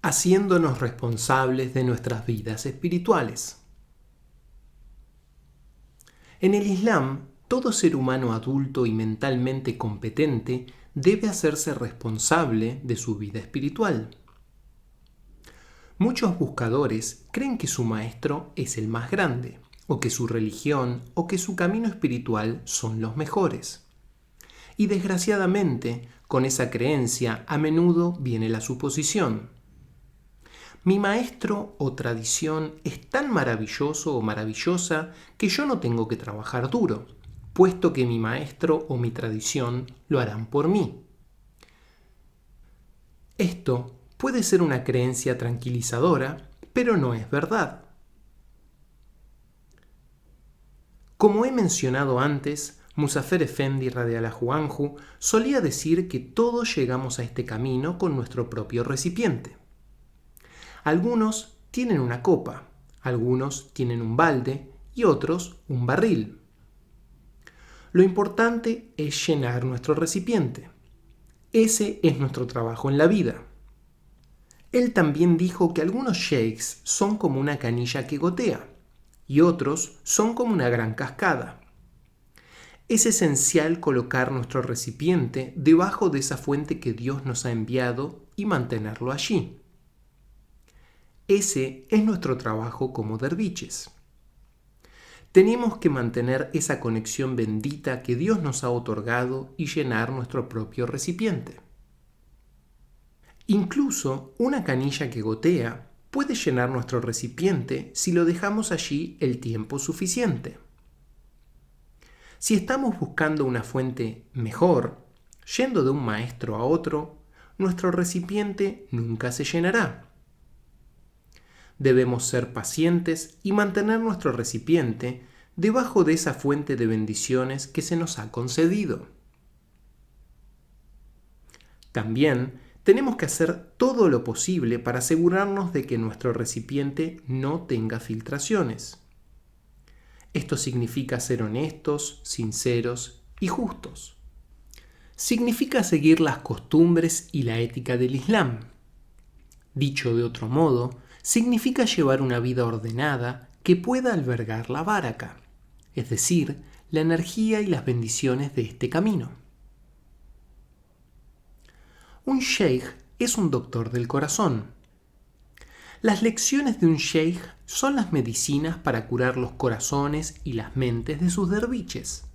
haciéndonos responsables de nuestras vidas espirituales. En el Islam, todo ser humano adulto y mentalmente competente debe hacerse responsable de su vida espiritual. Muchos buscadores creen que su maestro es el más grande, o que su religión o que su camino espiritual son los mejores. Y desgraciadamente, con esa creencia a menudo viene la suposición: mi maestro o tradición es tan maravilloso o maravillosa que yo no tengo que trabajar duro, puesto que mi maestro o mi tradición lo harán por mí. Esto puede ser una creencia tranquilizadora, pero no es verdad. Como he mencionado antes, Muzaffer Efendi radhiyallahu anhu solía decir que todos llegamos a este camino con nuestro propio recipiente. Algunos tienen una copa, algunos tienen un balde y otros un barril. Lo importante es llenar nuestro recipiente. Ese es nuestro trabajo en la vida. Él también dijo que algunos sheikhs son como una canilla que gotea y otros son como una gran cascada. Es esencial colocar nuestro recipiente debajo de esa fuente que Dios nos ha enviado y mantenerlo allí. Ese es nuestro trabajo como derviches. Tenemos que mantener esa conexión bendita que Dios nos ha otorgado y llenar nuestro propio recipiente. Incluso una canilla que gotea puede llenar nuestro recipiente si lo dejamos allí el tiempo suficiente. Si estamos buscando una fuente mejor, yendo de un maestro a otro, nuestro recipiente nunca se llenará. Debemos ser pacientes y mantener nuestro recipiente debajo de esa fuente de bendiciones que se nos ha concedido. También tenemos que hacer todo lo posible para asegurarnos de que nuestro recipiente no tenga filtraciones. Esto significa ser honestos, sinceros y justos. Significa seguir las costumbres y la ética del Islam. Dicho de otro modo, significa llevar una vida ordenada que pueda albergar la baraka, es decir, la energía y las bendiciones de este camino. Un sheikh es un doctor del corazón. Las lecciones de un sheikh son las medicinas para curar los corazones y las mentes de sus derviches.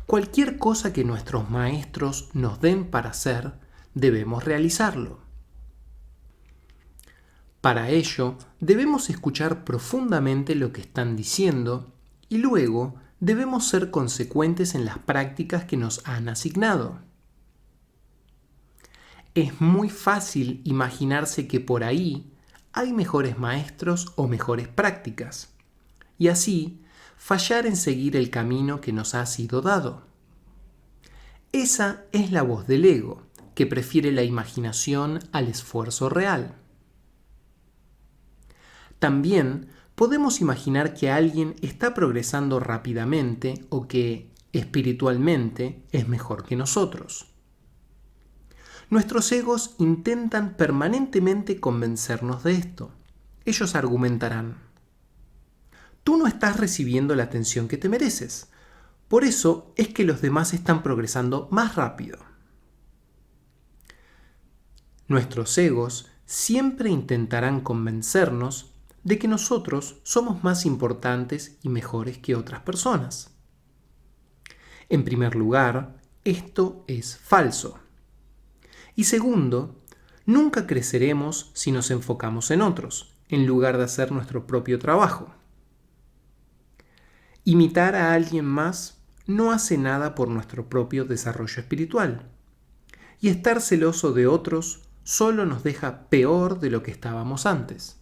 Cualquier cosa que nuestros maestros nos den para hacer, debemos realizarlo. Para ello, debemos escuchar profundamente lo que están diciendo y luego debemos ser consecuentes en las prácticas que nos han asignado. Es muy fácil imaginarse que por ahí hay mejores maestros o mejores prácticas, y así fallar en seguir el camino que nos ha sido dado. Esa es la voz del ego, que prefiere la imaginación al esfuerzo real. También podemos imaginar que alguien está progresando rápidamente o que, espiritualmente, es mejor que nosotros. Nuestros egos intentan permanentemente convencernos de esto. Ellos argumentarán: tú no estás recibiendo la atención que te mereces. Por eso es que los demás están progresando más rápido. Nuestros egos siempre intentarán convencernos de que nosotros somos más importantes y mejores que otras personas. En primer lugar, esto es falso. Y segundo, nunca creceremos si nos enfocamos en otros, en lugar de hacer nuestro propio trabajo. Imitar a alguien más no hace nada por nuestro propio desarrollo espiritual. Y estar celoso de otros solo nos deja peor de lo que estábamos antes.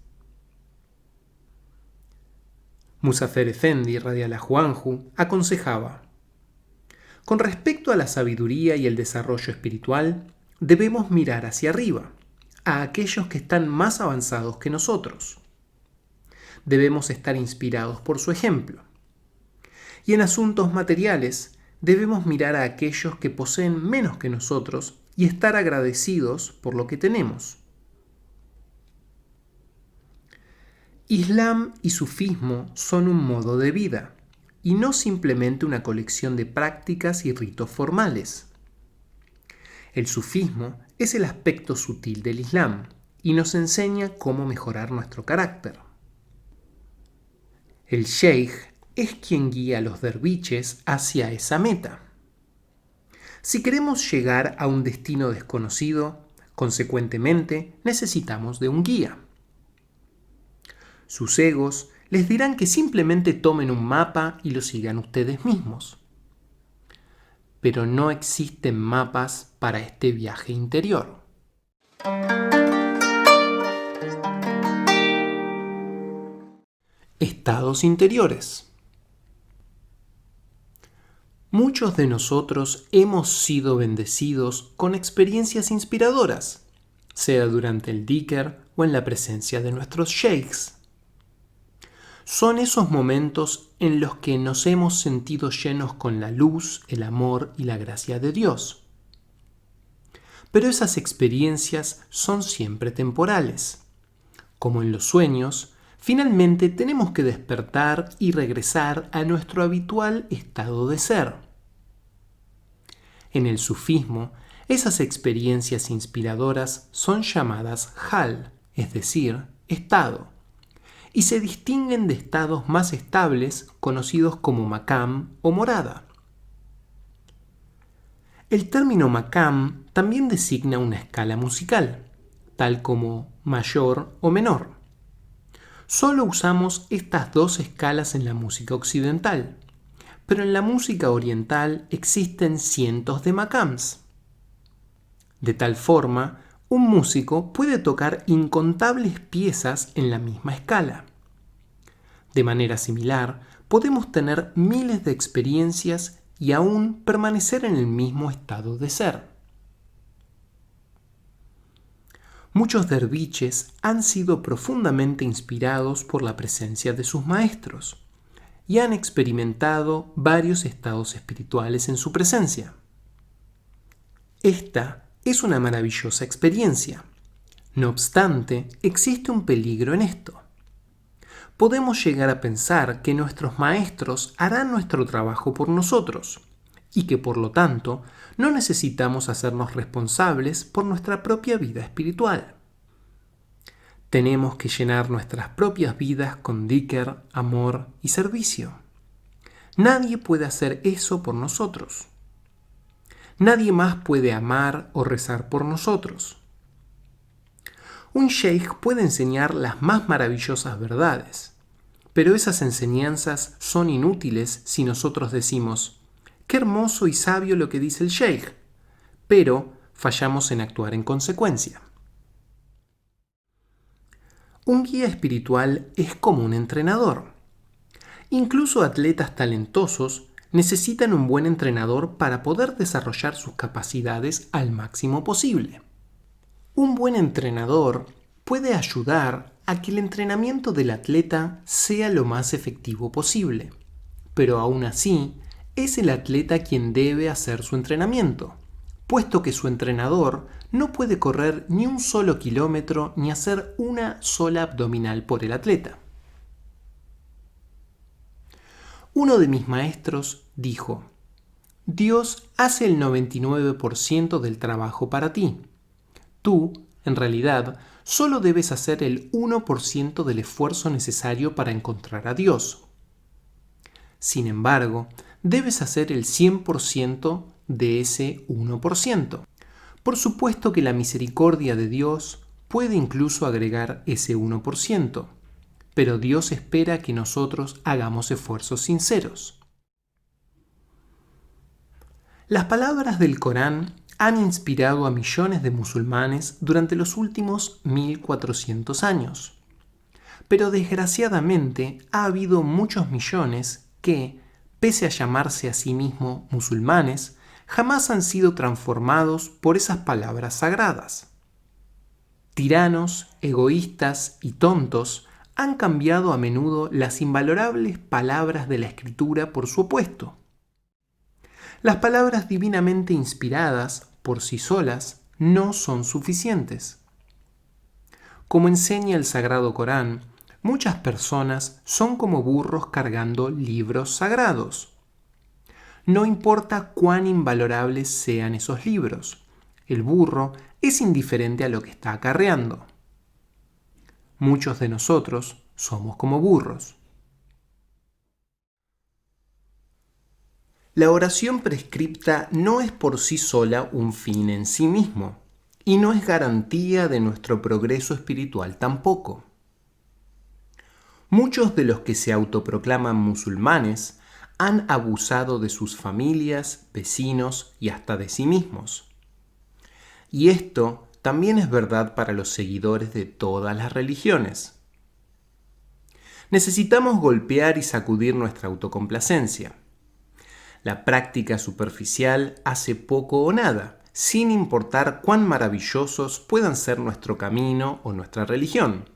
Muzaffer Efendi radhiyallahu anhu aconsejaba: con respecto a la sabiduría y el desarrollo espiritual, debemos mirar hacia arriba, a aquellos que están más avanzados que nosotros. Debemos estar inspirados por su ejemplo. Y en asuntos materiales, debemos mirar a aquellos que poseen menos que nosotros y estar agradecidos por lo que tenemos. Islam y sufismo son un modo de vida, y no simplemente una colección de prácticas y ritos formales. El sufismo es el aspecto sutil del Islam y nos enseña cómo mejorar nuestro carácter. El sheikh es quien guía a los derviches hacia esa meta. Si queremos llegar a un destino desconocido, consecuentemente necesitamos de un guía. Sus egos les dirán que simplemente tomen un mapa y lo sigan ustedes mismos. Pero no existen mapas para este viaje interior. Estados interiores. Muchos de nosotros hemos sido bendecidos con experiencias inspiradoras, sea durante el dhikr o en la presencia de nuestros sheikhs. Son esos momentos en los que nos hemos sentido llenos con la luz, el amor y la gracia de Dios. Pero esas experiencias son siempre temporales. Como en los sueños, finalmente tenemos que despertar y regresar a nuestro habitual estado de ser. En el sufismo, esas experiencias inspiradoras son llamadas hal, es decir, estado, y se distinguen de estados más estables conocidos como maqam o morada. El término maqam también designa una escala musical, tal como mayor o menor. Solo usamos estas dos escalas en la música occidental, pero en la música oriental existen cientos de maqams. De tal forma, un músico puede tocar incontables piezas en la misma escala. De manera similar, podemos tener miles de experiencias y aún permanecer en el mismo estado de ser. Muchos derviches han sido profundamente inspirados por la presencia de sus maestros y han experimentado varios estados espirituales en su presencia. Esta es una maravillosa experiencia. No obstante, existe un peligro en esto. Podemos llegar a pensar que nuestros maestros harán nuestro trabajo por nosotros y que por lo tanto no necesitamos hacernos responsables por nuestra propia vida espiritual. Tenemos que llenar nuestras propias vidas con dhikr, amor y servicio. Nadie puede hacer eso por nosotros. Nadie más puede amar o rezar por nosotros. Un sheikh puede enseñar las más maravillosas verdades, pero esas enseñanzas son inútiles si nosotros decimos: «Qué hermoso y sabio lo que dice el sheikh», pero fallamos en actuar en consecuencia. Un guía espiritual es como un entrenador. Incluso atletas talentosos necesitan un buen entrenador para poder desarrollar sus capacidades al máximo posible. Un buen entrenador puede ayudar a que el entrenamiento del atleta sea lo más efectivo posible, pero aún así es el atleta quien debe hacer su entrenamiento, puesto que su entrenador no puede correr ni un solo kilómetro ni hacer una sola abdominal por el atleta. Uno de mis maestros dijo: «Dios hace el 99% del trabajo para ti. Tú, en realidad, solo debes hacer el 1% del esfuerzo necesario para encontrar a Dios. Sin embargo, debes hacer el 100% de ese 1%. Por supuesto que la misericordia de Dios puede incluso agregar ese 1%, pero Dios espera que nosotros hagamos esfuerzos sinceros». Las palabras del Corán han inspirado a millones de musulmanes durante los últimos 1400 años. Pero desgraciadamente ha habido muchos millones que, pese a llamarse a sí mismos musulmanes, jamás han sido transformados por esas palabras sagradas. Tiranos, egoístas y tontos han cambiado a menudo las invalorables palabras de la Escritura por su opuesto. Las palabras divinamente inspiradas por sí solas no son suficientes. Como enseña el Sagrado Corán, muchas personas son como burros cargando libros sagrados. No importa cuán invalorables sean esos libros, el burro es indiferente a lo que está acarreando. Muchos de nosotros somos como burros. La oración prescripta no es por sí sola un fin en sí mismo, y no es garantía de nuestro progreso espiritual tampoco. Muchos de los que se autoproclaman musulmanes han abusado de sus familias, vecinos y hasta de sí mismos. Y esto también es verdad para los seguidores de todas las religiones. Necesitamos golpear y sacudir nuestra autocomplacencia. La práctica superficial hace poco o nada, sin importar cuán maravillosos puedan ser nuestro camino o nuestra religión.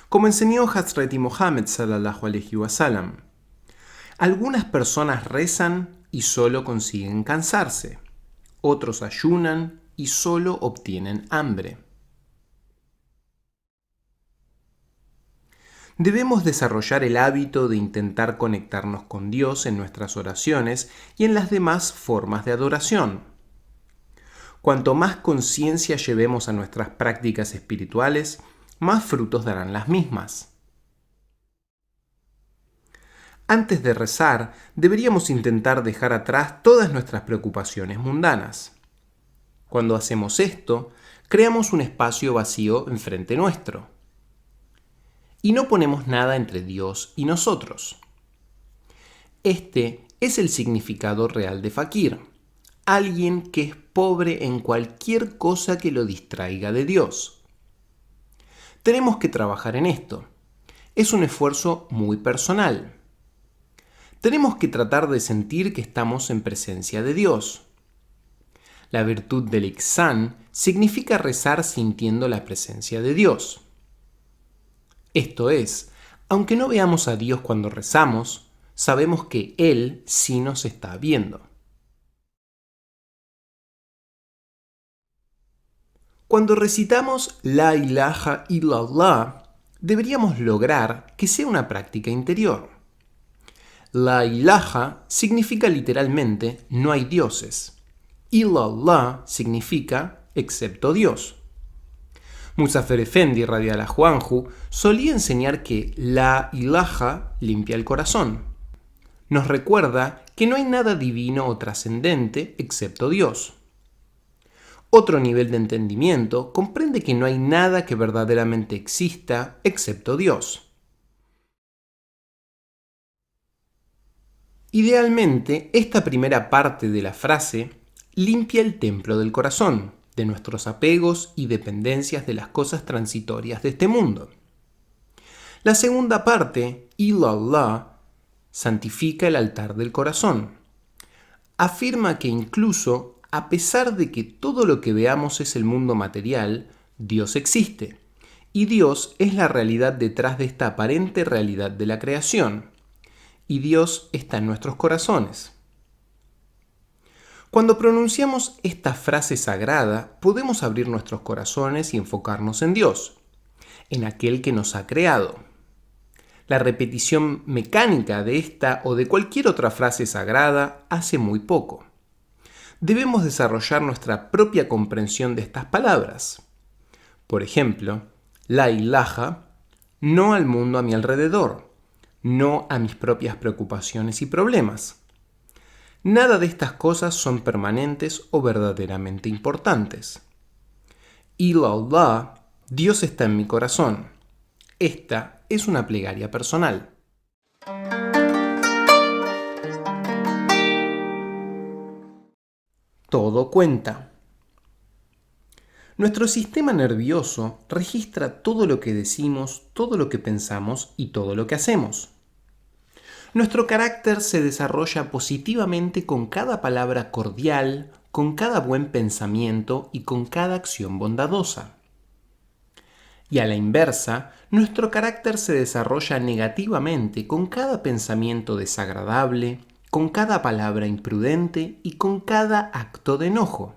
Como enseñó Hazreti Mohammed sallallahu alaihi wasallam, algunas personas rezan y solo consiguen cansarse, otros ayunan y solo obtienen hambre. Debemos desarrollar el hábito de intentar conectarnos con Dios en nuestras oraciones y en las demás formas de adoración. Cuanto más conciencia llevemos a nuestras prácticas espirituales, más frutos darán las mismas. Antes de rezar, deberíamos intentar dejar atrás todas nuestras preocupaciones mundanas. Cuando hacemos esto, creamos un espacio vacío enfrente nuestro. Y no ponemos nada entre Dios y nosotros. Este es el significado real de fakir, alguien que es pobre en cualquier cosa que lo distraiga de Dios. Tenemos que trabajar en esto. Es un esfuerzo muy personal. Tenemos que tratar de sentir que estamos en presencia de Dios. La virtud del ihsán significa rezar sintiendo la presencia de Dios. Esto es, aunque no veamos a Dios cuando rezamos, sabemos que Él sí nos está viendo. Cuando recitamos La ilaha illallah, deberíamos lograr que sea una práctica interior. La ilaha significa literalmente no hay dioses. Illallah significa excepto Dios. Muzafer Efendi radiallahu anhu solía enseñar que la ilaha limpia el corazón. Nos recuerda que no hay nada divino o trascendente excepto Dios. Otro nivel de entendimiento comprende que no hay nada que verdaderamente exista excepto Dios. Idealmente, esta primera parte de la frase limpia el templo del corazón, de nuestros apegos y dependencias de las cosas transitorias de este mundo. La segunda parte, Ilallah, santifica el altar del corazón. Afirma que incluso, a pesar de que todo lo que veamos es el mundo material, Dios existe, y Dios es la realidad detrás de esta aparente realidad de la creación, y Dios está en nuestros corazones. Cuando pronunciamos esta frase sagrada, podemos abrir nuestros corazones y enfocarnos en Dios, en aquel que nos ha creado. La repetición mecánica de esta o de cualquier otra frase sagrada hace muy poco. Debemos desarrollar nuestra propia comprensión de estas palabras. Por ejemplo, la ilaha, no al mundo a mi alrededor, no a mis propias preocupaciones y problemas. Nada de estas cosas son permanentes o verdaderamente importantes. Ilallah, Dios está en mi corazón. Esta es una plegaria personal. Todo cuenta. Nuestro sistema nervioso registra todo lo que decimos, todo lo que pensamos y todo lo que hacemos. Nuestro carácter se desarrolla positivamente con cada palabra cordial, con cada buen pensamiento y con cada acción bondadosa. Y a la inversa, nuestro carácter se desarrolla negativamente con cada pensamiento desagradable, con cada palabra imprudente y con cada acto de enojo.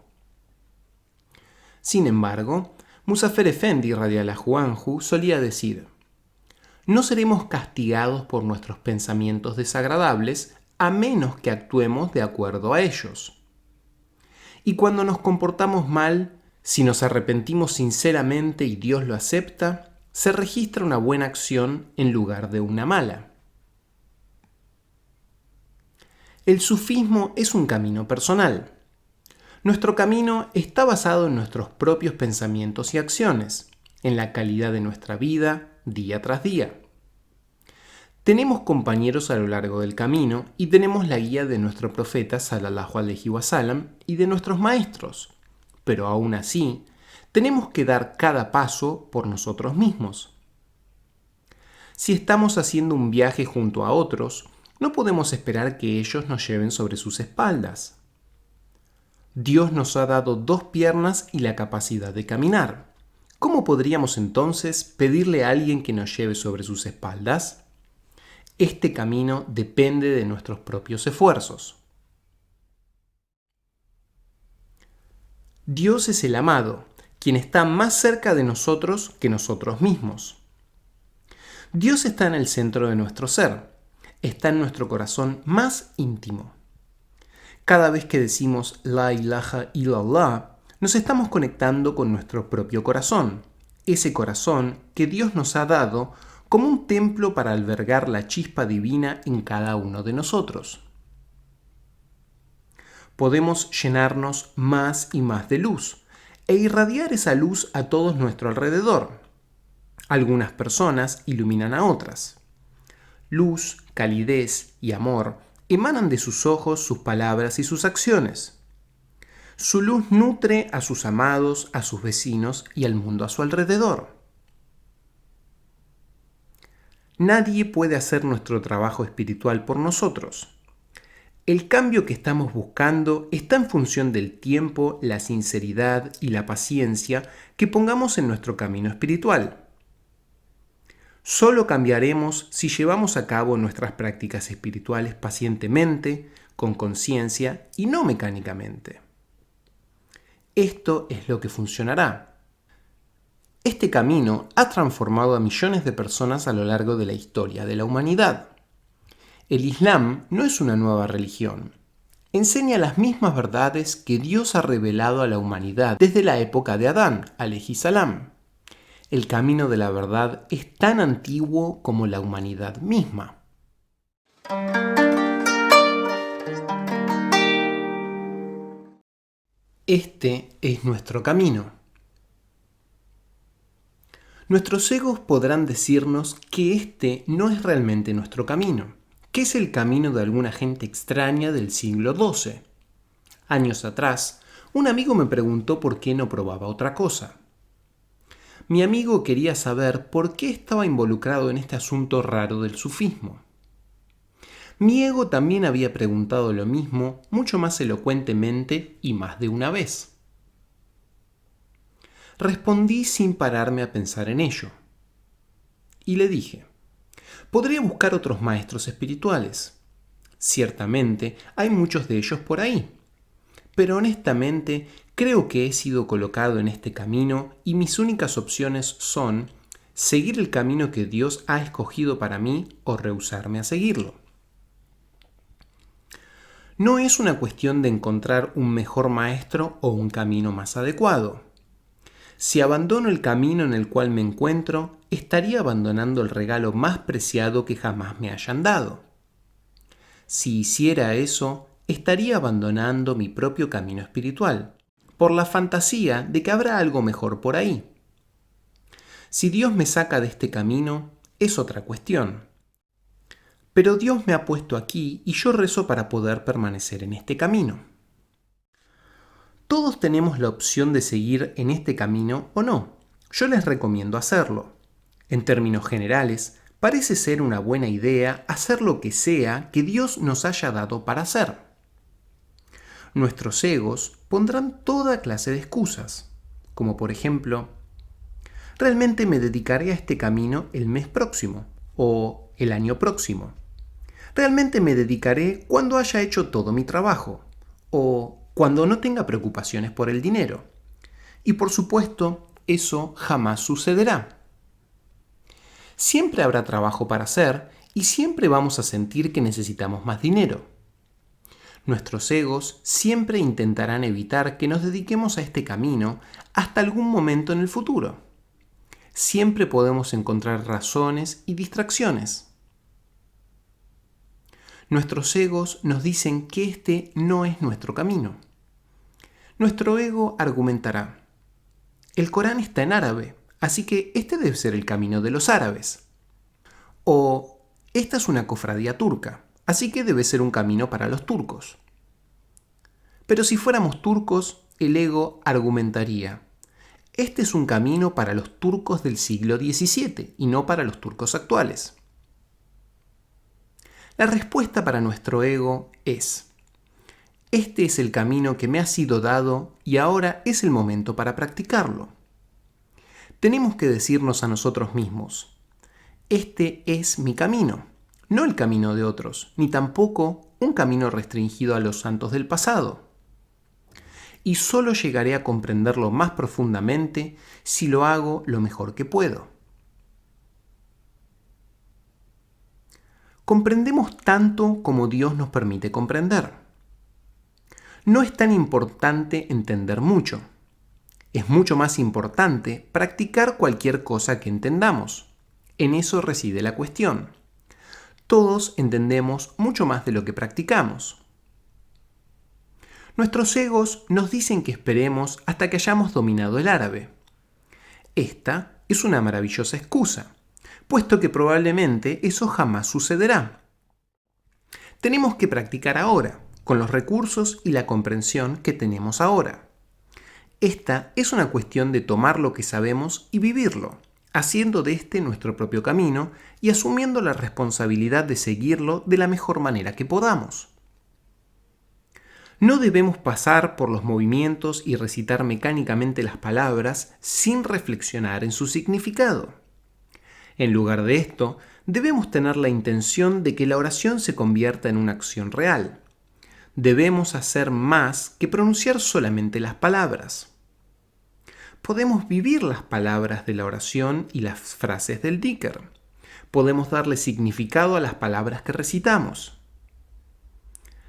Sin embargo, Muzafer Efendi radiallahu anhu solía decir: no seremos castigados por nuestros pensamientos desagradables a menos que actuemos de acuerdo a ellos. Y cuando nos comportamos mal, si nos arrepentimos sinceramente y Dios lo acepta, se registra una buena acción en lugar de una mala. El sufismo es un camino personal. Nuestro camino está basado en nuestros propios pensamientos y acciones, en la calidad de nuestra vida día tras día. Tenemos compañeros a lo largo del camino y tenemos la guía de nuestro profeta sallallahu alaihi wasallam y de nuestros maestros, pero aún así tenemos que dar cada paso por nosotros mismos. Si estamos haciendo un viaje junto a otros, no podemos esperar que ellos nos lleven sobre sus espaldas. Dios nos ha dado 2 piernas y la capacidad de caminar. ¿Cómo podríamos entonces pedirle a alguien que nos lleve sobre sus espaldas? Este camino depende de nuestros propios esfuerzos. Dios es el amado, quien está más cerca de nosotros que nosotros mismos. Dios está en el centro de nuestro ser, está en nuestro corazón más íntimo. Cada vez que decimos La ilaha illallah, nos estamos conectando con nuestro propio corazón, ese corazón que Dios nos ha dado como un templo para albergar la chispa divina en cada uno de nosotros. Podemos llenarnos más y más de luz e irradiar esa luz a todos nuestro alrededor. Algunas personas iluminan a otras. Luz, calidez y amor emanan de sus ojos, sus palabras y sus acciones. Su luz nutre a sus amados, a sus vecinos y al mundo a su alrededor. Nadie puede hacer nuestro trabajo espiritual por nosotros. El cambio que estamos buscando está en función del tiempo, la sinceridad y la paciencia que pongamos en nuestro camino espiritual. Solo cambiaremos si llevamos a cabo nuestras prácticas espirituales pacientemente, con conciencia y no mecánicamente. Esto es lo que funcionará. Este camino ha transformado a millones de personas a lo largo de la historia de la humanidad. El Islam no es una nueva religión. Enseña las mismas verdades que Dios ha revelado a la humanidad desde la época de Adán, alayhi salam. El camino de la verdad es tan antiguo como la humanidad misma. Este es nuestro camino. Nuestros egos podrán decirnos que este no es realmente nuestro camino, que es el camino de alguna gente extraña del siglo XII. Años atrás, un amigo me preguntó por qué no probaba otra cosa. Mi amigo quería saber por qué estaba involucrado en este asunto raro del sufismo. Mi ego también había preguntado lo mismo, mucho más elocuentemente y más de una vez. Respondí sin pararme a pensar en ello. Y le dije: podría buscar otros maestros espirituales. Ciertamente hay muchos de ellos por ahí. Pero honestamente creo que he sido colocado en este camino y mis únicas opciones son seguir el camino que Dios ha escogido para mí o rehusarme a seguirlo. No es una cuestión de encontrar un mejor maestro o un camino más adecuado. Si abandono el camino en el cual me encuentro, estaría abandonando el regalo más preciado que jamás me hayan dado. Si hiciera eso, estaría abandonando mi propio camino espiritual, por la fantasía de que habrá algo mejor por ahí. Si Dios me saca de este camino, es otra cuestión. Pero Dios me ha puesto aquí y yo rezo para poder permanecer en este camino. Todos tenemos la opción de seguir en este camino o no. Yo les recomiendo hacerlo. En términos generales, parece ser una buena idea hacer lo que sea que Dios nos haya dado para hacer. Nuestros egos pondrán toda clase de excusas, como por ejemplo: realmente me dedicaré a este camino el mes próximo o el año próximo. Realmente me dedicaré cuando haya hecho todo mi trabajo o cuando no tenga preocupaciones por el dinero. Y por supuesto, eso jamás sucederá. Siempre habrá trabajo para hacer y siempre vamos a sentir que necesitamos más dinero. Nuestros egos siempre intentarán evitar que nos dediquemos a este camino hasta algún momento en el futuro. Siempre podemos encontrar razones y distracciones. Nuestros egos nos dicen que este no es nuestro camino. Nuestro ego argumentará: el Corán está en árabe, así que este debe ser el camino de los árabes. O esta es una cofradía turca, así que debe ser un camino para los turcos. Pero si fuéramos turcos, el ego argumentaría: este es un camino para los turcos del siglo XVII y no para los turcos actuales. La respuesta para nuestro ego es: este es el camino que me ha sido dado y ahora es el momento para practicarlo. Tenemos que decirnos a nosotros mismos: este es mi camino, no el camino de otros, ni tampoco un camino restringido a los santos del pasado. Y solo llegaré a comprenderlo más profundamente si lo hago lo mejor que puedo. Comprendemos tanto como Dios nos permite comprender. No es tan importante entender mucho. Es mucho más importante practicar cualquier cosa que entendamos. En eso reside la cuestión. Todos entendemos mucho más de lo que practicamos. Nuestros egos nos dicen que esperemos hasta que hayamos dominado el árabe. Esta es una maravillosa excusa, puesto que probablemente eso jamás sucederá. Tenemos que practicar ahora, con los recursos y la comprensión que tenemos ahora. Esta es una cuestión de tomar lo que sabemos y vivirlo, haciendo de este nuestro propio camino y asumiendo la responsabilidad de seguirlo de la mejor manera que podamos. No debemos pasar por los movimientos y recitar mecánicamente las palabras sin reflexionar en su significado. En lugar de esto, debemos tener la intención de que la oración se convierta en una acción real. Debemos hacer más que pronunciar solamente las palabras. Podemos vivir las palabras de la oración y las frases del dhikr. Podemos darle significado a las palabras que recitamos.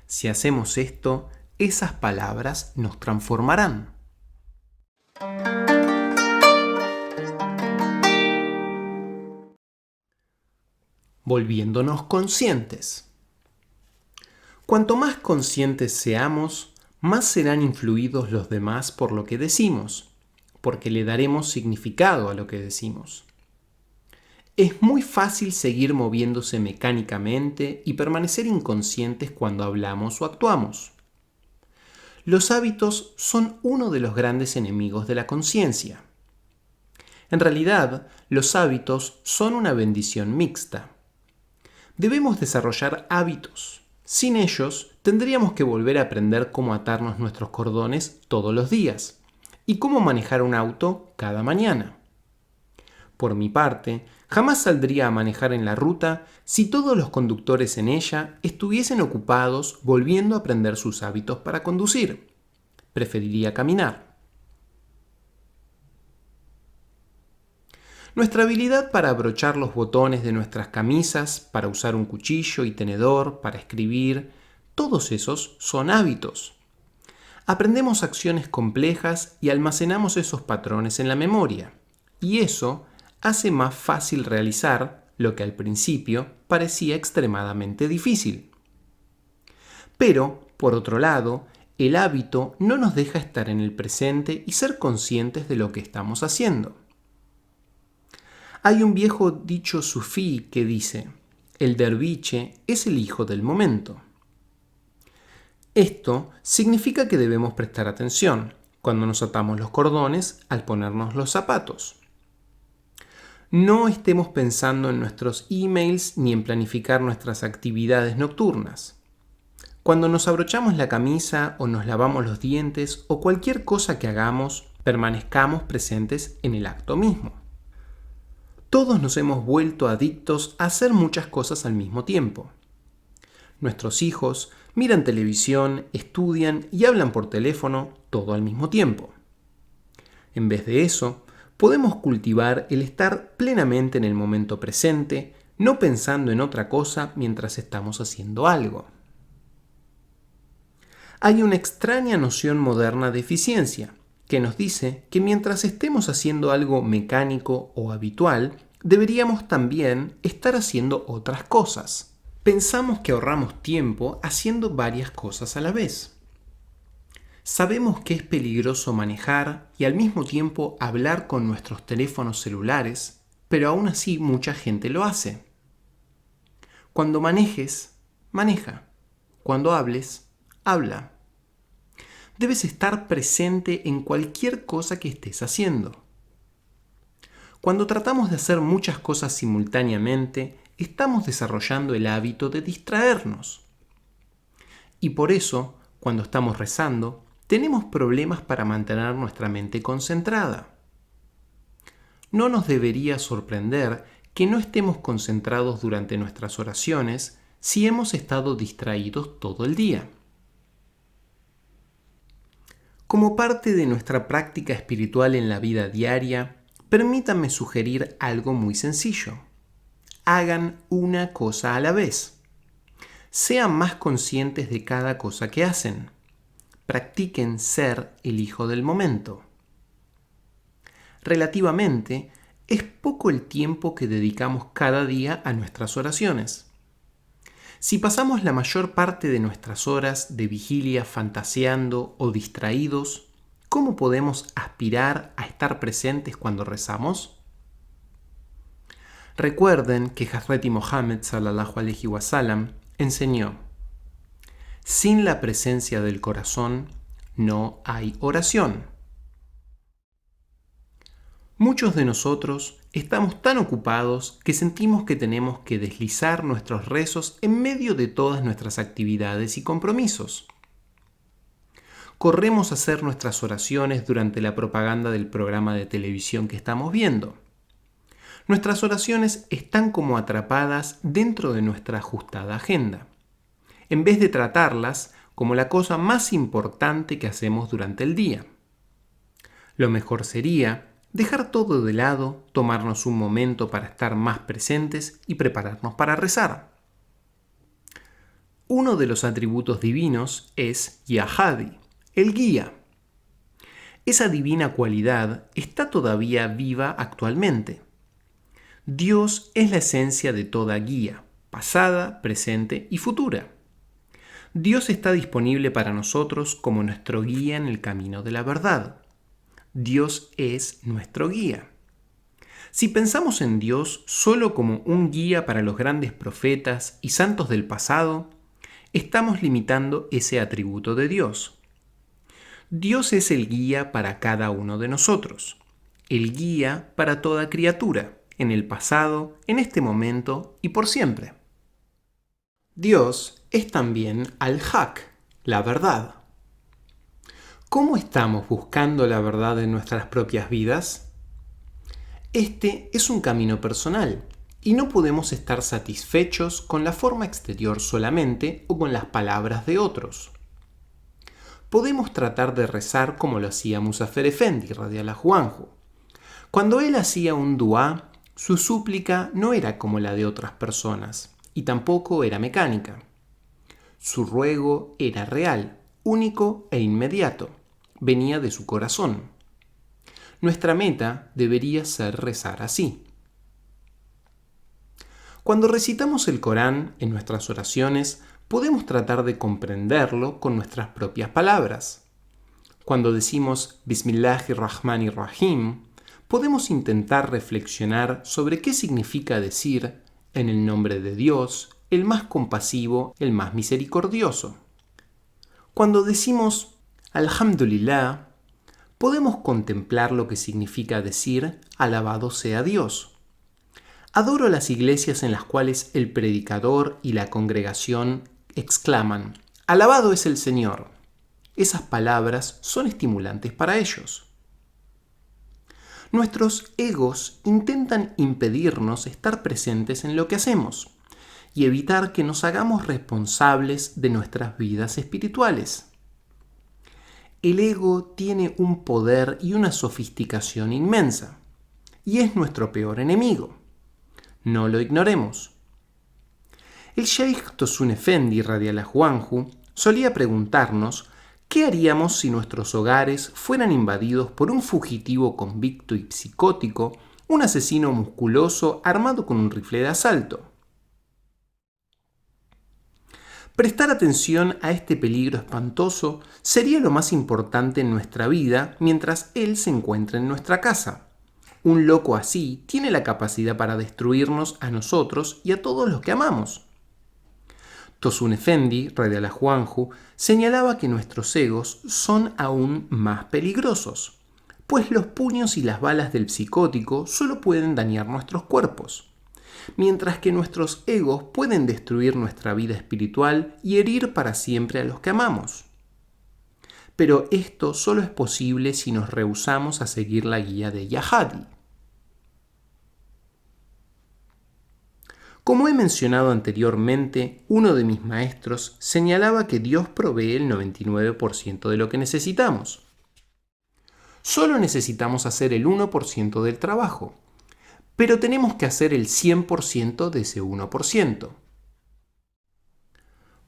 Si hacemos esto, esas palabras nos transformarán. Volviéndonos conscientes. Cuanto más conscientes seamos, más serán influidos los demás por lo que decimos, porque le daremos significado a lo que decimos. Es muy fácil seguir moviéndose mecánicamente y permanecer inconscientes cuando hablamos o actuamos. Los hábitos son uno de los grandes enemigos de la conciencia. En realidad, los hábitos son una bendición mixta. Debemos desarrollar hábitos. Sin ellos, tendríamos que volver a aprender cómo atarnos nuestros cordones todos los días y cómo manejar un auto cada mañana. Por mi parte, jamás saldría a manejar en la ruta si todos los conductores en ella estuviesen ocupados volviendo a aprender sus hábitos para conducir. Preferiría caminar. Nuestra habilidad para abrochar los botones de nuestras camisas, para usar un cuchillo y tenedor, para escribir, todos esos son hábitos. Aprendemos acciones complejas y almacenamos esos patrones en la memoria, y eso hace más fácil realizar lo que al principio parecía extremadamente difícil. Pero, por otro lado, el hábito no nos deja estar en el presente y ser conscientes de lo que estamos haciendo. Hay un viejo dicho sufí que dice: el derviche es el hijo del momento. Esto significa que debemos prestar atención cuando nos atamos los cordones al ponernos los zapatos. No estemos pensando en nuestros emails ni en planificar nuestras actividades nocturnas. Cuando nos abrochamos la camisa o nos lavamos los dientes o cualquier cosa que hagamos, permanezcamos presentes en el acto mismo. Todos nos hemos vuelto adictos a hacer muchas cosas al mismo tiempo. nuestros hijos miran televisión, estudian y hablan por teléfono todo al mismo tiempo. En vez de eso, podemos cultivar el estar plenamente en el momento presente, no pensando en otra cosa mientras estamos haciendo algo. Hay una extraña noción moderna de eficiencia que nos dice que mientras estemos haciendo algo mecánico o habitual, deberíamos también estar haciendo otras cosas. Pensamos que ahorramos tiempo haciendo varias cosas a la vez. Sabemos que es peligroso manejar y al mismo tiempo hablar con nuestros teléfonos celulares, pero aún así mucha gente lo hace. Cuando manejes, maneja. Cuando hables, habla. Debes estar presente en cualquier cosa que estés haciendo. Cuando tratamos de hacer muchas cosas simultáneamente, estamos desarrollando el hábito de distraernos. Y por eso, cuando estamos rezando, tenemos problemas para mantener nuestra mente concentrada. No nos debería sorprender que no estemos concentrados durante nuestras oraciones si hemos estado distraídos todo el día. Como parte de nuestra práctica espiritual en la vida diaria, permítanme sugerir algo muy sencillo. Hagan una cosa a la vez. Sean más conscientes de cada cosa que hacen. Practiquen ser el hijo del momento. Relativamente, es poco el tiempo que dedicamos cada día a nuestras oraciones. Si pasamos la mayor parte de nuestras horas de vigilia fantaseando o distraídos, ¿cómo podemos aspirar a estar presentes cuando rezamos? Recuerden que Hazreti Mohammed sallallahu alaihi wasallam enseñó: sin la presencia del corazón no hay oración. Muchos de nosotros estamos tan ocupados que sentimos que tenemos que deslizar nuestros rezos en medio de todas nuestras actividades y compromisos. Corremos a hacer nuestras oraciones durante la propaganda del programa de televisión que estamos viendo. Nuestras oraciones están como atrapadas dentro de nuestra ajustada agenda, en vez de tratarlas como la cosa más importante que hacemos durante el día. Lo mejor sería dejar todo de lado, tomarnos un momento para estar más presentes y prepararnos para rezar. Uno de los atributos divinos es Yahadi, el guía. Esa divina cualidad está todavía viva actualmente. Dios es la esencia de toda guía, pasada, presente y futura. Dios está disponible para nosotros como nuestro guía en el camino de la verdad. Dios es nuestro guía. Si pensamos en Dios solo como un guía para los grandes profetas y santos del pasado, estamos limitando ese atributo de Dios. Dios es el guía para cada uno de nosotros, el guía para toda criatura, en el pasado, en este momento y por siempre. Dios es también al-Haq, la verdad. ¿Cómo estamos buscando la verdad en nuestras propias vidas? Este es un camino personal y no podemos estar satisfechos con la forma exterior solamente o con las palabras de otros. Podemos tratar de rezar como lo hacía Muzafer Efendi radiallahu anhu. Cuando él hacía un duá, su súplica no era como la de otras personas y tampoco era mecánica. Su ruego era real, único e inmediato. Venía de su corazón. Nuestra meta debería ser rezar así. Cuando recitamos el Corán en nuestras oraciones, podemos tratar de comprenderlo con nuestras propias palabras. Cuando decimos Bismillahirrahmanirrahim, podemos intentar reflexionar sobre qué significa decir en el nombre de Dios, el más compasivo, el más misericordioso. Cuando decimos Alhamdulillah, podemos contemplar lo que significa decir alabado sea Dios. Adoro las iglesias en las cuales el predicador y la congregación exclaman alabado es el Señor. Esas palabras son estimulantes para ellos. Nuestros egos intentan impedirnos estar presentes en lo que hacemos, y evitar que nos hagamos responsables de nuestras vidas espirituales. El ego tiene un poder y una sofisticación inmensa, y es nuestro peor enemigo. No lo ignoremos. El Sheikh Tosun Efendi radiallahu anhu solía preguntarnos qué haríamos si nuestros hogares fueran invadidos por un fugitivo convicto y psicótico, un asesino musculoso armado con un rifle de asalto. Prestar atención a este peligro espantoso sería lo más importante en nuestra vida mientras él se encuentra en nuestra casa. Un loco así tiene la capacidad para destruirnos a nosotros y a todos los que amamos. Tosun Efendi, radiallahu anhu, señalaba que nuestros egos son aún más peligrosos, pues los puños y las balas del psicótico solo pueden dañar nuestros cuerpos, mientras que nuestros egos pueden destruir nuestra vida espiritual y herir para siempre a los que amamos. Pero esto solo es posible si nos rehusamos a seguir la guía de Yahadi. Como he mencionado anteriormente, uno de mis maestros señalaba que Dios provee el 99% de lo que necesitamos. Solo necesitamos hacer el 1% del trabajo, pero tenemos que hacer el 100% de ese 1%.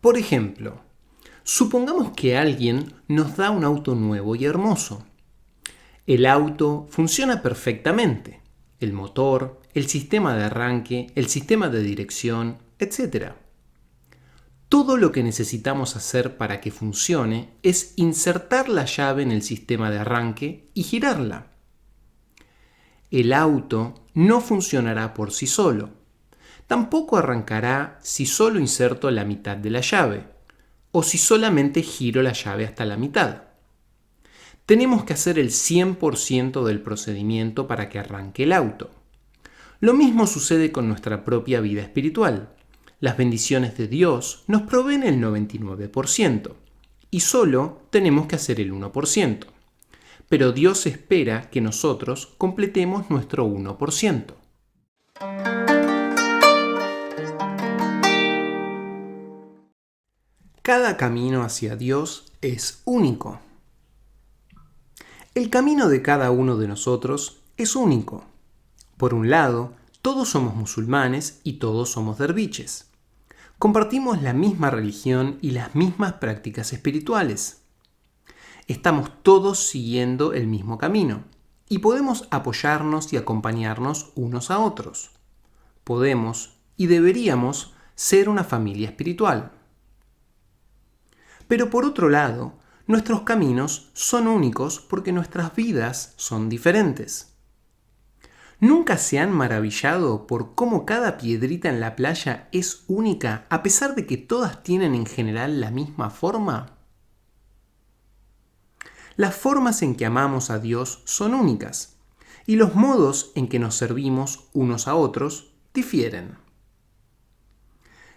Por ejemplo, supongamos que alguien nos da un auto nuevo y hermoso. El auto funciona perfectamente. El motor, el sistema de arranque, el sistema de dirección, etc. Todo lo que necesitamos hacer para que funcione es insertar la llave en el sistema de arranque y girarla. El auto no funcionará por sí solo. Tampoco arrancará si solo inserto la mitad de la llave o si solamente giro la llave hasta la mitad. Tenemos que hacer el 100% del procedimiento para que arranque el auto. Lo mismo sucede con nuestra propia vida espiritual. Las bendiciones de Dios nos proveen el 99% y solo tenemos que hacer el 1%. Pero Dios espera que nosotros completemos nuestro 1%. Cada camino hacia Dios es único. El camino de cada uno de nosotros es único. Por un lado, todos somos musulmanes y todos somos derviches. Compartimos la misma religión y las mismas prácticas espirituales. Estamos todos siguiendo el mismo camino y podemos apoyarnos y acompañarnos unos a otros. Podemos y deberíamos ser una familia espiritual. Pero por otro lado, nuestros caminos son únicos porque nuestras vidas son diferentes. ¿Nunca se han maravillado por cómo cada piedrita en la playa es única a pesar de que todas tienen en general la misma forma? Las formas en que amamos a Dios son únicas y los modos en que nos servimos unos a otros difieren.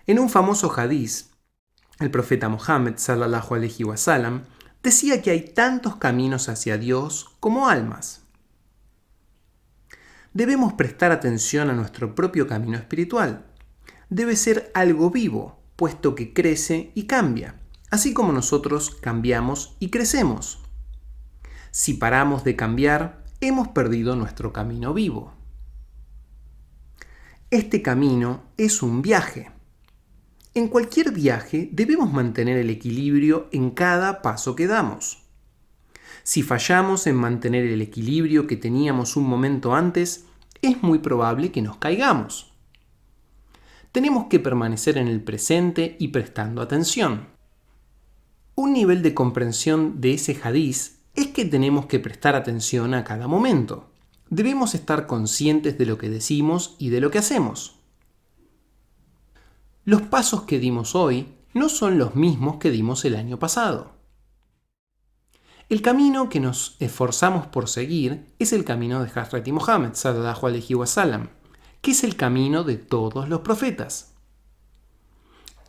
En un famoso hadiz, el profeta Mohammed sallallahu alaihi wasallam decía que hay tantos caminos hacia Dios como almas. Debemos prestar atención a nuestro propio camino espiritual. Debe ser algo vivo, puesto que crece y cambia, así como nosotros cambiamos y crecemos. Si paramos de cambiar, hemos perdido nuestro camino vivo. Este camino es un viaje. En cualquier viaje debemos mantener el equilibrio en cada paso que damos. Si fallamos en mantener el equilibrio que teníamos un momento antes, es muy probable que nos caigamos. Tenemos que permanecer en el presente y prestando atención. Un nivel de comprensión de ese hadiz es que tenemos que prestar atención a cada momento. Debemos estar conscientes de lo que decimos y de lo que hacemos. Los pasos que dimos hoy no son los mismos que dimos el año pasado. El camino que nos esforzamos por seguir es el camino de Hazreti Muhammad sallallahu alaihi wasallam, que es el camino de todos los profetas.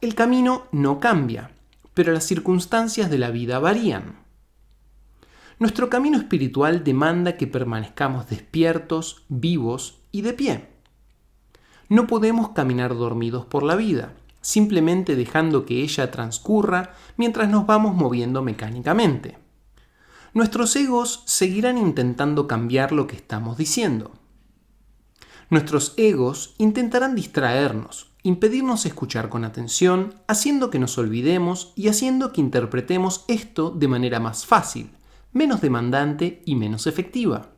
El camino no cambia, pero las circunstancias de la vida varían. Nuestro camino espiritual demanda que permanezcamos despiertos, vivos y de pie. No podemos caminar dormidos por la vida, simplemente dejando que ella transcurra mientras nos vamos moviendo mecánicamente. Nuestros egos seguirán intentando cambiar lo que estamos diciendo. Nuestros egos intentarán distraernos, impedirnos escuchar con atención, haciendo que nos olvidemos y haciendo que interpretemos esto de manera más fácil, menos demandante y menos efectiva.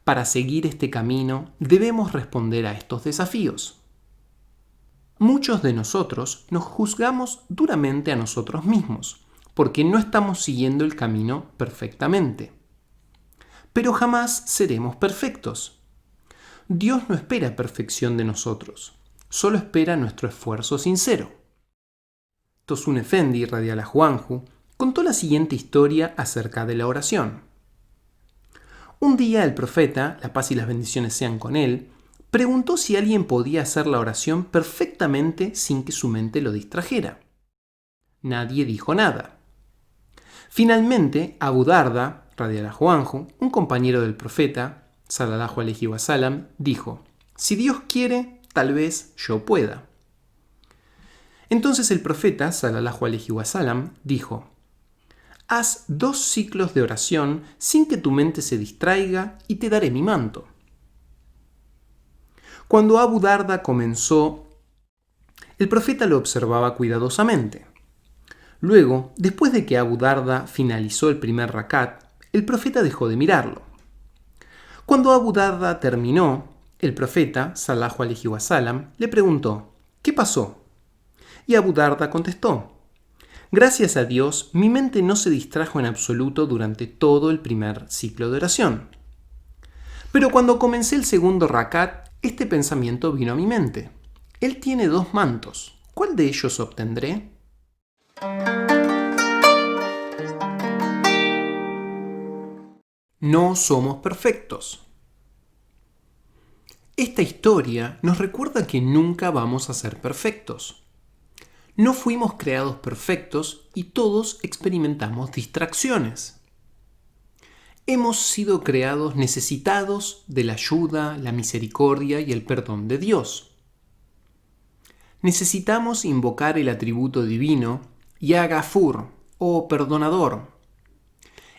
Para seguir este camino, debemos responder a estos desafíos. Muchos de nosotros nos juzgamos duramente a nosotros mismos, porque no estamos siguiendo el camino perfectamente. Pero jamás seremos perfectos. Dios no espera perfección de nosotros, solo espera nuestro esfuerzo sincero. Tosun Efendi, Radiallahu Anhu, contó la siguiente historia acerca de la oración. Un día el profeta, la paz y las bendiciones sean con él, preguntó si alguien podía hacer la oración perfectamente sin que su mente lo distrajera. Nadie dijo nada. Finalmente, Abu Darda, Radiallahu Anhu, un compañero del profeta, sallallahu alaihi wasallam, dijo: si Dios quiere, tal vez yo pueda. Entonces el profeta, sallallahu alaihi wasallam, dijo: haz 2 ciclos de oración sin que tu mente se distraiga y te daré mi manto. Cuando Abu Darda comenzó, el profeta lo observaba cuidadosamente. Luego, después de que Abu Darda finalizó el primer rakat, el profeta dejó de mirarlo. Cuando Abu Darda terminó, el profeta, sallallahu alaihi wasallam, le preguntó: ¿qué pasó? Y Abu Darda contestó: gracias a Dios, mi mente no se distrajo en absoluto durante todo el primer ciclo de oración. Pero cuando comencé el segundo rakat, este pensamiento vino a mi mente. Él tiene 2 mantos. ¿Cuál de ellos obtendré? No somos perfectos. Esta historia nos recuerda que nunca vamos a ser perfectos. No fuimos creados perfectos y todos experimentamos distracciones. Hemos sido creados necesitados de la ayuda, la misericordia y el perdón de Dios. Necesitamos invocar el atributo divino Ya Ghafur, o perdonador.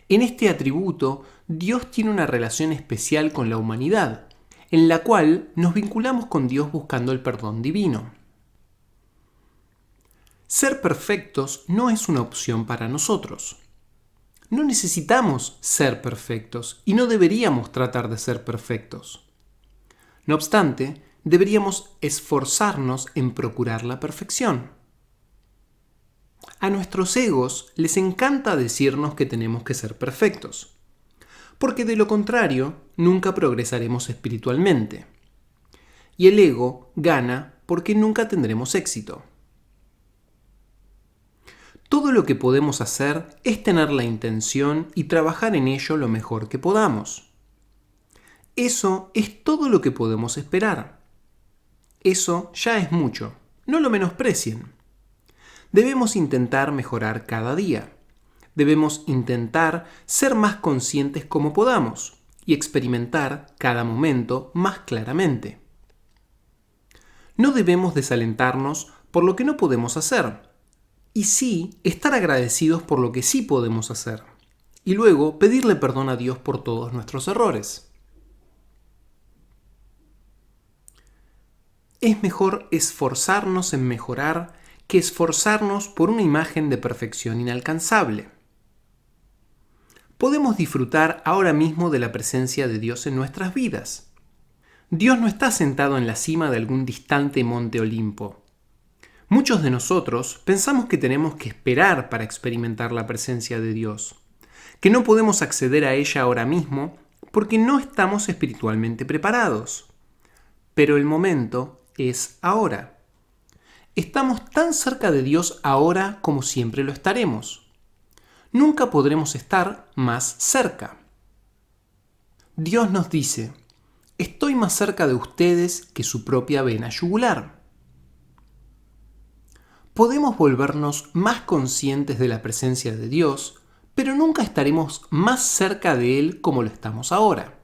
En este atributo, Dios tiene una relación especial con la humanidad, en la cual nos vinculamos con Dios buscando el perdón divino. Ser perfectos no es una opción para nosotros. No necesitamos ser perfectos y no deberíamos tratar de ser perfectos. No obstante, deberíamos esforzarnos en procurar la perfección. A nuestros egos les encanta decirnos que tenemos que ser perfectos, porque de lo contrario nunca progresaremos espiritualmente. Y el ego gana porque nunca tendremos éxito. Todo lo que podemos hacer es tener la intención y trabajar en ello lo mejor que podamos. Eso es todo lo que podemos esperar. Eso ya es mucho, no lo menosprecien. Debemos intentar mejorar cada día. Debemos intentar ser más conscientes como podamos y experimentar cada momento más claramente. No debemos desalentarnos por lo que no podemos hacer, y sí estar agradecidos por lo que sí podemos hacer, y luego pedirle perdón a Dios por todos nuestros errores. Es mejor esforzarnos en mejorar que esforzarnos por una imagen de perfección inalcanzable. Podemos disfrutar ahora mismo de la presencia de Dios en nuestras vidas. Dios no está sentado en la cima de algún distante monte Olimpo. Muchos de nosotros pensamos que tenemos que esperar para experimentar la presencia de Dios, que no podemos acceder a ella ahora mismo porque no estamos espiritualmente preparados. Pero el momento es ahora. Estamos tan cerca de Dios ahora como siempre lo estaremos. Nunca podremos estar más cerca. Dios nos dice: estoy más cerca de ustedes que su propia vena yugular. Podemos volvernos más conscientes de la presencia de Dios, pero nunca estaremos más cerca de Él como lo estamos ahora.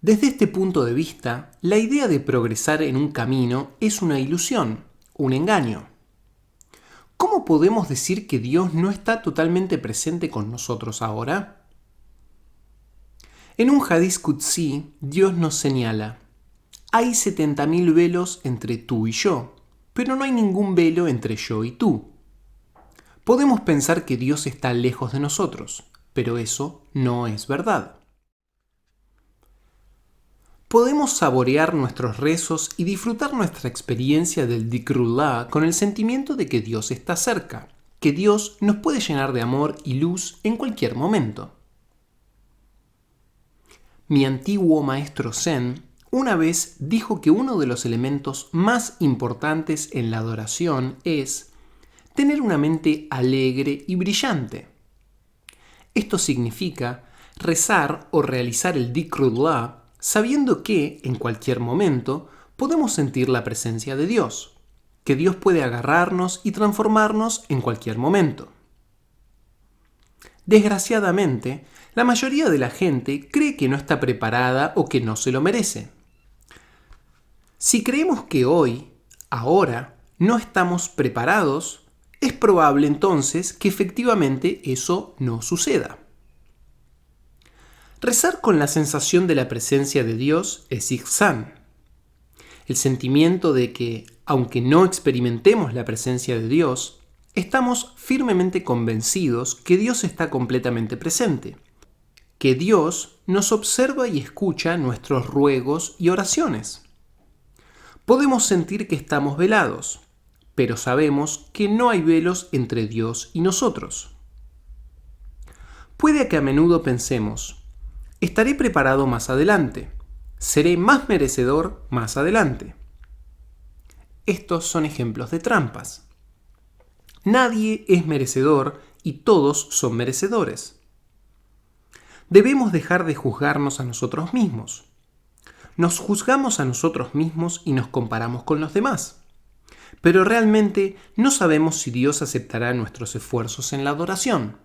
Desde este punto de vista, la idea de progresar en un camino es una ilusión, un engaño. ¿Cómo podemos decir que Dios no está totalmente presente con nosotros ahora? En un Hadith Qudsi, Dios nos señala: hay 70.000 velos entre tú y yo, pero no hay ningún velo entre yo y tú. Podemos pensar que Dios está lejos de nosotros, pero eso no es verdad. Podemos saborear nuestros rezos y disfrutar nuestra experiencia del Dhikrullah con el sentimiento de que Dios está cerca, que Dios nos puede llenar de amor y luz en cualquier momento. Mi antiguo maestro Zen una vez dijo que uno de los elementos más importantes en la adoración es tener una mente alegre y brillante. Esto significa rezar o realizar el Dhikrullah sabiendo que, en cualquier momento, podemos sentir la presencia de Dios, que Dios puede agarrarnos y transformarnos en cualquier momento. Desgraciadamente, la mayoría de la gente cree que no está preparada o que no se lo merece. Si creemos que hoy, ahora, no estamos preparados, es probable entonces que efectivamente eso no suceda. Rezar con la sensación de la presencia de Dios es ihsán. El sentimiento de que, aunque no experimentemos la presencia de Dios, estamos firmemente convencidos que Dios está completamente presente, que Dios nos observa y escucha nuestros ruegos y oraciones. Podemos sentir que estamos velados, pero sabemos que no hay velos entre Dios y nosotros. Puede que a menudo pensemos: estaré preparado más adelante. Seré más merecedor más adelante. Estos son ejemplos de trampas. Nadie es merecedor y todos son merecedores. Debemos dejar de juzgarnos a nosotros mismos. Nos juzgamos a nosotros mismos y nos comparamos con los demás. Pero realmente no sabemos si Dios aceptará nuestros esfuerzos en la adoración.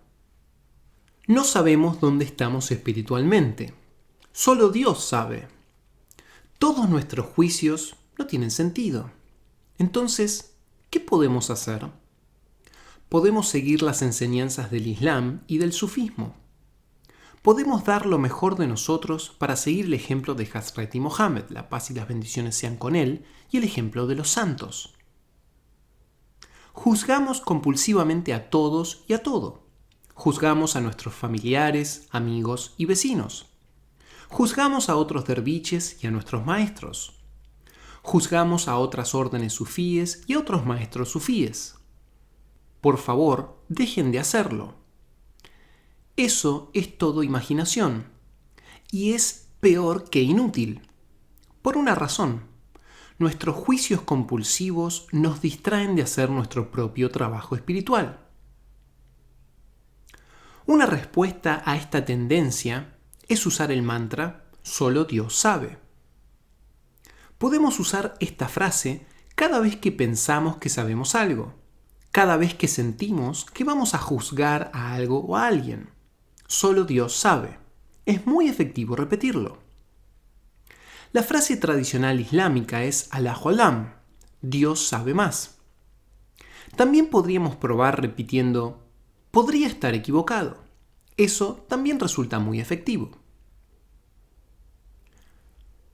No sabemos dónde estamos espiritualmente. Solo Dios sabe. Todos nuestros juicios no tienen sentido. Entonces, ¿qué podemos hacer? Podemos seguir las enseñanzas del Islam y del sufismo. Podemos dar lo mejor de nosotros para seguir el ejemplo de Hazreti Mohammed, la paz y las bendiciones sean con él, y el ejemplo de los santos. Juzgamos compulsivamente a todos y a todo. Juzgamos a nuestros familiares, amigos y vecinos. Juzgamos a otros derviches y a nuestros maestros. Juzgamos a otras órdenes sufíes y a otros maestros sufíes. Por favor, dejen de hacerlo. Eso es todo imaginación y es peor que inútil. Por una razón: nuestros juicios compulsivos nos distraen de hacer nuestro propio trabajo espiritual. Una respuesta a esta tendencia es usar el mantra "Solo Dios sabe". Podemos usar esta frase cada vez que pensamos que sabemos algo, cada vez que sentimos que vamos a juzgar a algo o a alguien. Solo Dios sabe. Es muy efectivo repetirlo. La frase tradicional islámica es Allahu Alam, Dios sabe más. También podríamos probar repitiendo podría estar equivocado. Eso también resulta muy efectivo.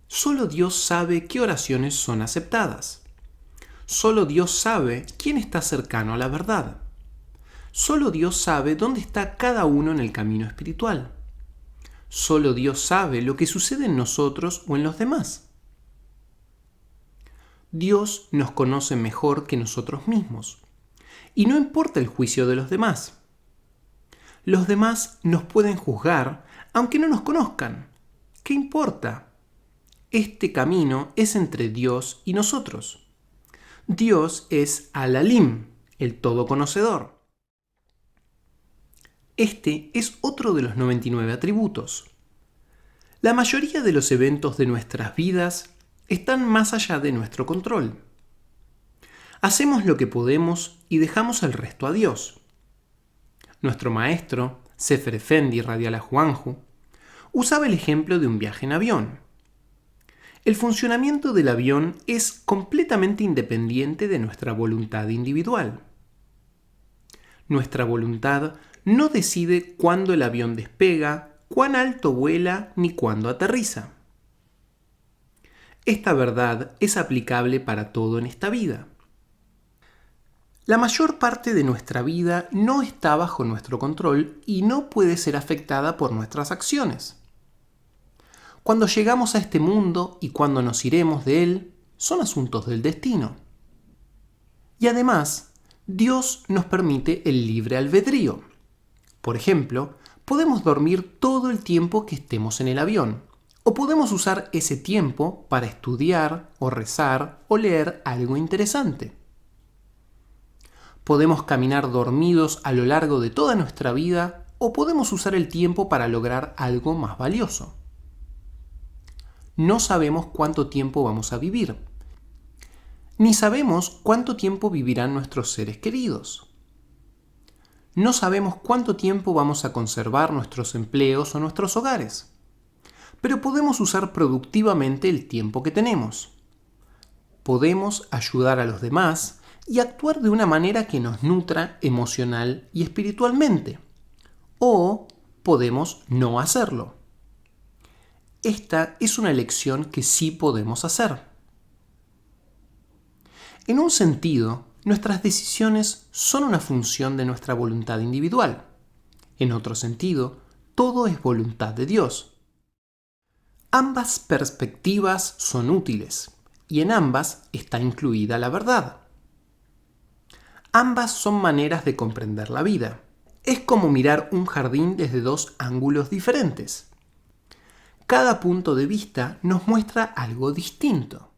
Solo Dios sabe qué oraciones son aceptadas. Solo Dios sabe quién está cercano a la verdad. Solo Dios sabe dónde está cada uno en el camino espiritual. Solo Dios sabe lo que sucede en nosotros o en los demás. Dios nos conoce mejor que nosotros mismos. Y no importa el juicio de los demás. Los demás nos pueden juzgar aunque no nos conozcan. ¿Qué importa? Este camino es entre Dios y nosotros. Dios es Al-Alim, el Todoconocedor. Este es otro de los 99 atributos. La mayoría de los eventos de nuestras vidas están más allá de nuestro control. Hacemos lo que podemos y dejamos el resto a Dios. Nuestro maestro, Sefer Efendi Radiallahu Anhu, usaba el ejemplo de un viaje en avión. El funcionamiento del avión es completamente independiente de nuestra voluntad individual. Nuestra voluntad no decide cuándo el avión despega, cuán alto vuela ni cuándo aterriza. Esta verdad es aplicable para todo en esta vida. La mayor parte de nuestra vida no está bajo nuestro control y no puede ser afectada por nuestras acciones. Cuando llegamos a este mundo y cuando nos iremos de él, son asuntos del destino. Y además, Dios nos permite el libre albedrío. Por ejemplo, podemos dormir todo el tiempo que estemos en el avión, o podemos usar ese tiempo para estudiar, o rezar, o leer algo interesante. Podemos caminar dormidos a lo largo de toda nuestra vida, o podemos usar el tiempo para lograr algo más valioso. No sabemos cuánto tiempo vamos a vivir, ni sabemos cuánto tiempo vivirán nuestros seres queridos. No sabemos cuánto tiempo vamos a conservar nuestros empleos o nuestros hogares, pero podemos usar productivamente el tiempo que tenemos. Podemos ayudar a los demás y actuar de una manera que nos nutra emocional y espiritualmente, o podemos no hacerlo. Esta es una elección que sí podemos hacer. En un sentido, nuestras decisiones son una función de nuestra voluntad individual. En otro sentido, todo es voluntad de Dios. Ambas perspectivas son útiles, y en ambas está incluida la verdad. Ambas son maneras de comprender la vida. Es como mirar un jardín desde dos ángulos diferentes. Cada punto de vista nos muestra algo distinto.